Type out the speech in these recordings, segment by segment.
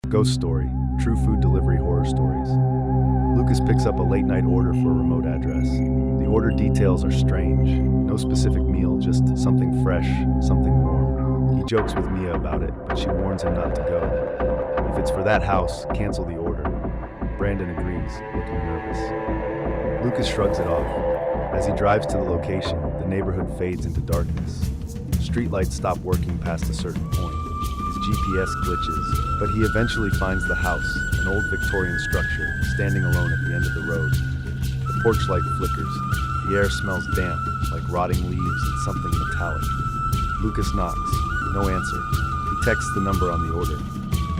Ghost Story, True Food Delivery Horror Stories. Lucas picks up a late-night order for a remote address. The order details are strange. No specific meal, just something fresh, something warm. He jokes with Mia about it, but she warns him not to go. If it's for that house, cancel the order. Brandon agrees, looking nervous. Lucas shrugs it off. As he drives to the location, the neighborhood fades into darkness. Streetlights stop working past a certain point. His GPS glitches, but he eventually finds the house, an old Victorian structure, standing alone at the end of the road. The porch light flickers. The air smells damp, like rotting leaves and something metallic. Lucas knocks. No answer. He texts the number on the order.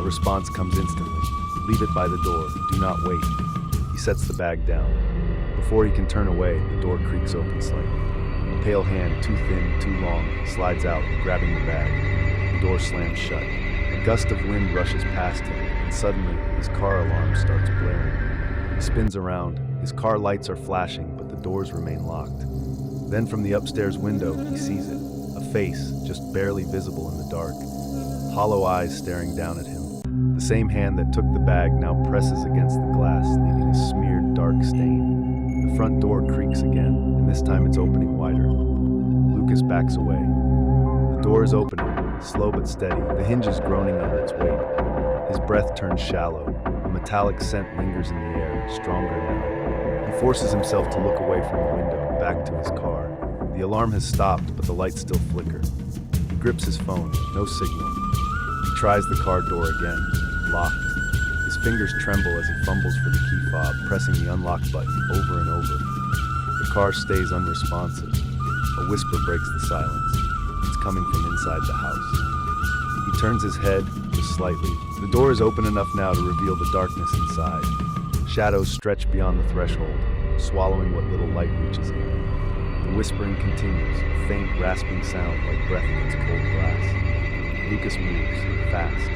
A response comes instantly. Leave it by the door. Do not wait. He sets the bag down. Before he can turn away, the door creaks open slightly. A pale hand, too thin, too long, slides out, grabbing the bag. The door slams shut. A gust of wind rushes past him, and suddenly, his car alarm starts blaring. He spins around. His car lights are flashing, but the doors remain locked. Then from the upstairs window, he sees it. A face, just barely visible in the dark. Hollow eyes staring down at him. The same hand that took the bag now presses against the glass, leaving a smeared dark stain. The front door creaks again, and this time it's opening wider. Lucas backs away. The door is opening, slow but steady, the hinges groaning under its weight. His breath turns shallow. A metallic scent lingers in the air, stronger now. He forces himself to look away from the window, back to his car. The alarm has stopped, but the lights still flicker. He grips his phone, no signal. He tries the car door again, locked. His fingers tremble as he fumbles for the key fob, pressing the unlock button over and over. The car stays unresponsive. A whisper breaks the silence. It's coming from inside the house. He turns his head, just slightly. The door is open enough now to reveal the darkness inside. Shadows stretch beyond the threshold, swallowing what little light reaches in. The whispering continues, a faint, rasping sound like breath against cold glass. Lucas moves, fast.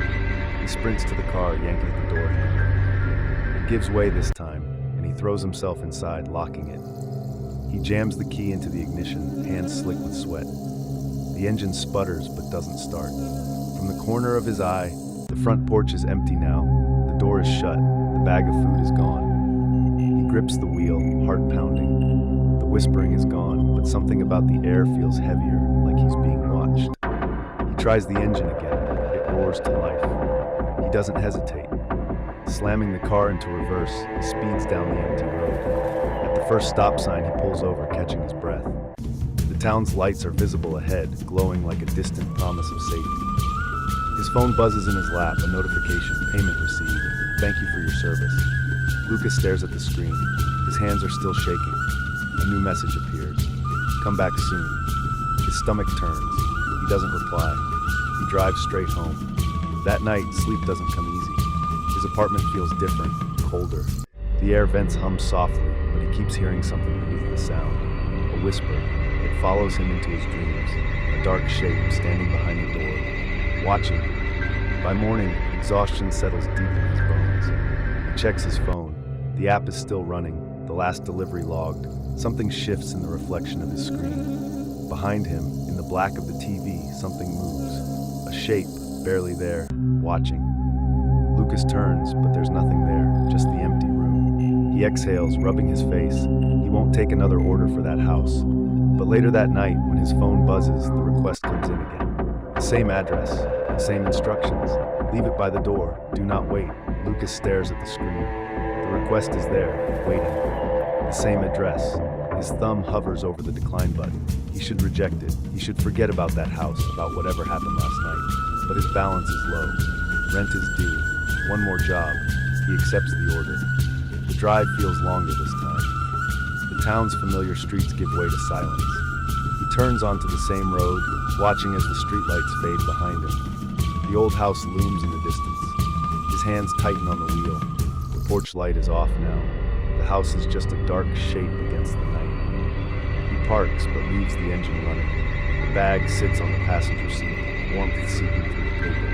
He sprints to the car, yanking at the door handle. It gives way this time, and he throws himself inside, locking it. He jams the key into the ignition, hands slick with sweat. The engine sputters but doesn't start. From the corner of his eye, the front porch is empty now. The door is shut. The bag of food is gone. He grips the wheel, heart pounding. The whispering is gone, but something about the air feels heavier, like he's being watched. He tries the engine again. It roars to life. He doesn't hesitate. Slamming the car into reverse, he speeds down the empty road. At the first stop sign, he pulls over, catching his breath. The town's lights are visible ahead, glowing like a distant promise of safety. His phone buzzes in his lap, a notification, payment received. Thank you for your service. Lucas stares at the screen. His hands are still shaking. A new message appears. Come back soon. His stomach turns. He doesn't reply. He drives straight home. That night, sleep doesn't come easy. His apartment feels different, colder. The air vents hum softly, but he keeps hearing something beneath the sound. A whisper. It follows him into his dreams. A dark shape standing behind the door, watching him. By morning, exhaustion settles deep in his bones. He checks his phone. The app is still running, the last delivery logged. Something shifts in the reflection of his screen. Behind him, in the black of the TV, something moves. A shape, barely there, watching. Lucas turns, but there's nothing there, just the empty room. He exhales, rubbing his face. He won't take another order for that house. But later that night, when his phone buzzes, the request comes in again. The same address, the same instructions. Leave it by the door. Do not wait. Lucas stares at the screen. The request is there, waiting. The same address. His thumb hovers over the decline button. He should reject it. He should forget about that house, about whatever happened last night. But his balance is low. Rent is due. One more job. He accepts the order. The drive feels longer this time. The town's familiar streets give way to silence. He turns onto the same road, watching as the streetlights fade behind him. The old house looms in the distance. His hands tighten on the wheel. The porch light is off now. The house is just a dark shape against the night. He parks, but leaves the engine running. The bag sits on the passenger seat, warmth seeping through the paper.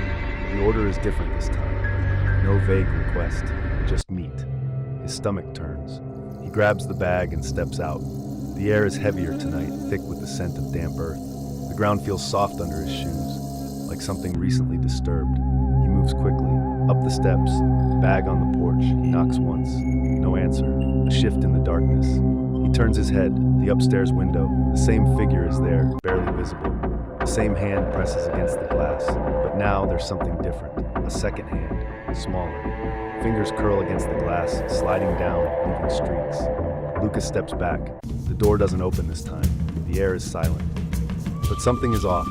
The order is different this time. No vague request, just meat. His stomach turns. He grabs the bag and steps out. The air is heavier tonight, thick with the scent of damp earth. The ground feels soft under his shoes, like something recently disturbed. He moves quickly, Up the steps, bag on the porch, he knocks once. No answer. A shift in the darkness. He turns his head, the upstairs window. The same figure is there, barely visible. The same hand presses against the glass. But now there's something different. A second hand, smaller. Fingers curl against the glass, sliding down, leaving streaks. Lucas steps back. The door doesn't open this time. The air is silent. But something is off.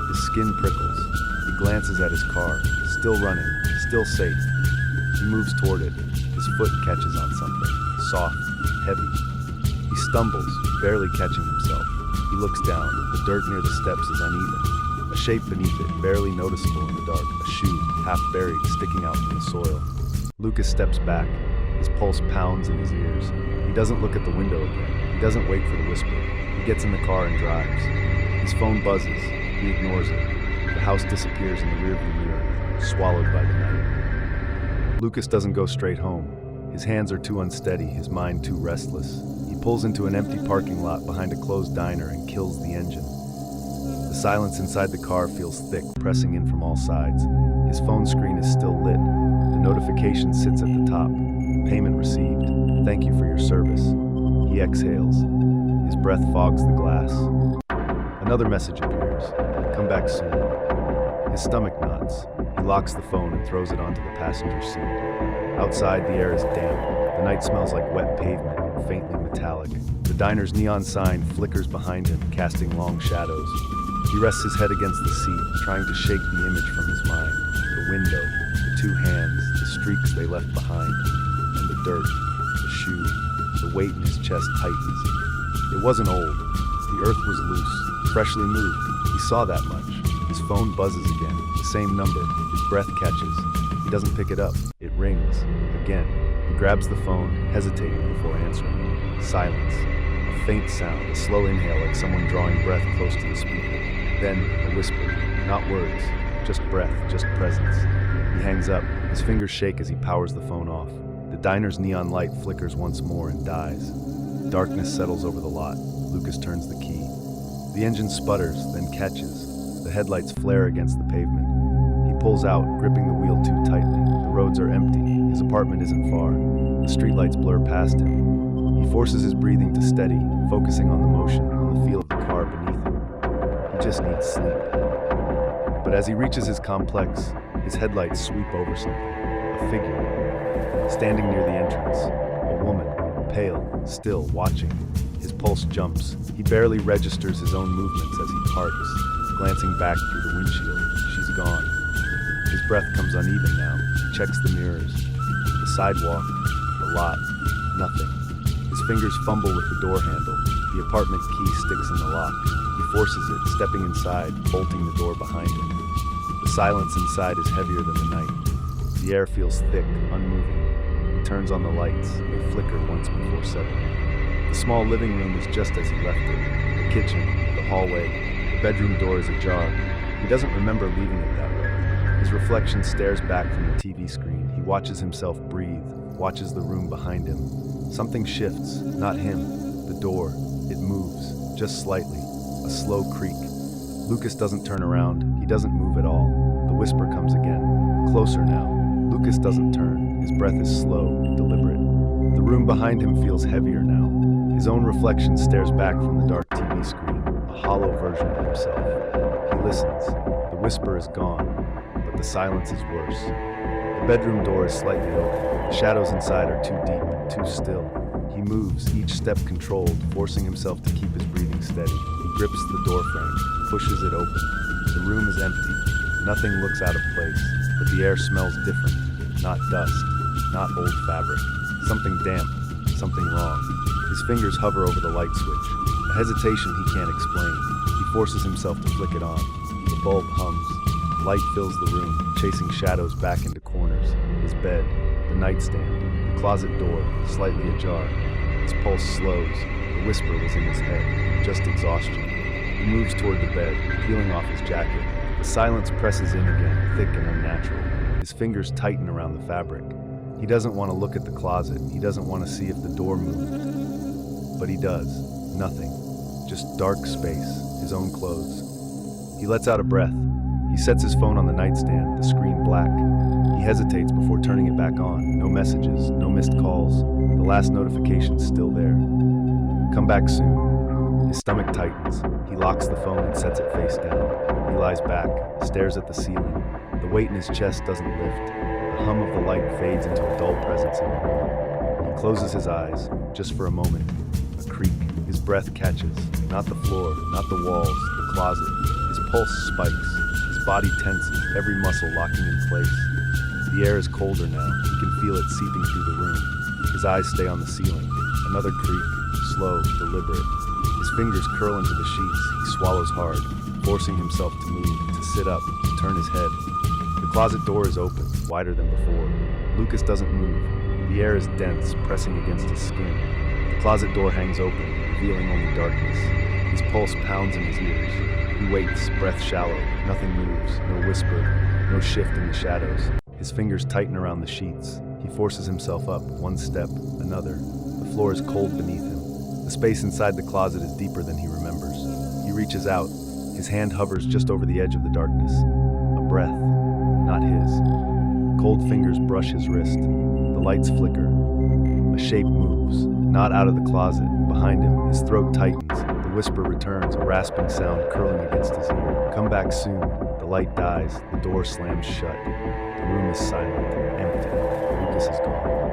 His skin prickles. He glances at his car, still running, still safe. He moves toward it. His foot catches on something, soft, heavy. He stumbles, barely catching himself. He looks down. The dirt near the steps is uneven. A shape beneath it, barely noticeable in the dark. A shoe, half buried, sticking out from the soil. Lucas steps back. His pulse pounds in his ears. He doesn't look at the window again. He doesn't wait for the whisper. He gets in the car and drives. His phone buzzes. He ignores it. The house disappears in the rearview mirror, swallowed by the night. Lucas doesn't go straight home. His hands are too unsteady, his mind too restless. He pulls into an empty parking lot behind a closed diner and kills the engine. The silence inside the car feels thick, pressing in from all sides. His phone screen is still lit. The notification sits at the top. Payment received. Thank you for your service. He exhales. His breath fogs the glass. Another message appears. Come back soon. His stomach knots. He locks the phone and throws it onto the passenger seat. Outside, the air is damp. The night smells like wet pavement, faintly metallic. The diner's neon sign flickers behind him, casting long shadows. He rests his head against the seat, trying to shake the image from his mind. The window, the two hands, the streaks they left behind, and the dirt, the shoe. The weight in his chest tightens. It wasn't old. The earth was loose, freshly moved. He saw that much. His phone buzzes again, the same number. His breath catches. He doesn't pick it up. It rings. Again. He grabs the phone, hesitating before answering. Silence. A faint sound, a slow inhale like someone drawing breath close to the speaker. Then a whisper. Not words. Just breath, just presence. He hangs up. His fingers shake as he powers the phone off. The diner's neon light flickers once more and dies. Darkness settles over the lot. Lucas turns the key. The engine sputters, then catches. The headlights flare against the pavement. He pulls out, gripping the wheel too tightly. The roads are empty. His apartment isn't far. The streetlights blur past him. He forces his breathing to steady, focusing on the motion, on the feel of the car beneath him. He just needs sleep. But as he reaches his complex, his headlights sweep over something. A figure. Standing near the entrance. A woman, pale, still, watching. His pulse jumps. He barely registers his own movements as he parks, glancing back through the windshield. She's gone. His breath comes uneven now. He checks the mirrors. The sidewalk. The lot. Nothing. His fingers fumble with the door handle. The apartment key sticks in the lock. He forces it, stepping inside, bolting the door behind him. The silence inside is heavier than the night. The air feels thick, unmoving. He turns on the lights. They flicker once before settling. The small living room is just as he left it. The kitchen, the hallway, the bedroom door is ajar. He doesn't remember leaving it that way. His reflection stares back from the TV screen. He watches himself breathe, watches the room behind him. Something shifts, not him. The door, it moves, just slightly, a slow creak. Lucas doesn't turn around. He doesn't move at all. The whisper comes again, closer now. Lucas doesn't turn. His breath is slow, deliberate. The room behind him feels heavier now. His own reflection stares back from the dark TV screen, a hollow version of himself. He listens. The whisper is gone, but the silence is worse. The bedroom door is slightly open. The shadows inside are too deep, too still. He moves, each step controlled, forcing himself to keep his breathing steady. He grips the door frame, pushes it open. The room is empty. Nothing looks out of place, but the air smells different. Not dust, not old fabric. Something damp, something wrong. His fingers hover over the light switch. A hesitation he can't explain. He forces himself to flick it on. The bulb hums. Light fills the room, chasing shadows back into corners. His bed, the nightstand, the closet door, slightly ajar. His pulse slows. The whisper was in his head, just exhaustion. He moves toward the bed, peeling off his jacket. The silence presses in again, thick and unnatural. His fingers tighten around the fabric. He doesn't want to look at the closet. He doesn't want to see if the door moved. But he does. Nothing. Just dark space, his own clothes. He lets out a breath. He sets his phone on the nightstand, the screen black. He He hesitates before turning it back on. No messages, no missed calls. The last notification's still there. Come back soon. His stomach tightens. He locks the phone and sets it face down. He lies back, stares at the ceiling. The weight in his chest doesn't lift. The hum of the light fades into a dull presence in the room. He closes his eyes, just for a moment. A creak. His breath catches. Not the floor, not the walls, the closet. His pulse spikes. His body tenses, every muscle locking in place. The air is colder now. He can feel it seeping through the room. His eyes stay on the ceiling. Another creak, slow, deliberate. His fingers curl into the sheets. He swallows hard, forcing himself to move, to sit up, to turn his head. The closet door is open, wider than before. Lucas doesn't move. The air is dense, pressing against his skin. The closet door hangs open, revealing only darkness. His pulse pounds in his ears. He waits, breath shallow. Nothing moves, no whisper, no shift in the shadows. His fingers tighten around the sheets. He forces himself up, one step, another. The floor is cold beneath him. The space inside the closet is deeper than he remembers. He reaches out. His hand hovers just over the edge of the darkness. A breath, not his. Cold fingers brush his wrist. The lights flicker. A shape moves, not out of the closet. Behind him, his throat tightens. The whisper returns, a rasping sound curling against his ear. Come back soon. The light dies. The door slams shut. The room is silent, empty. Lucas is gone.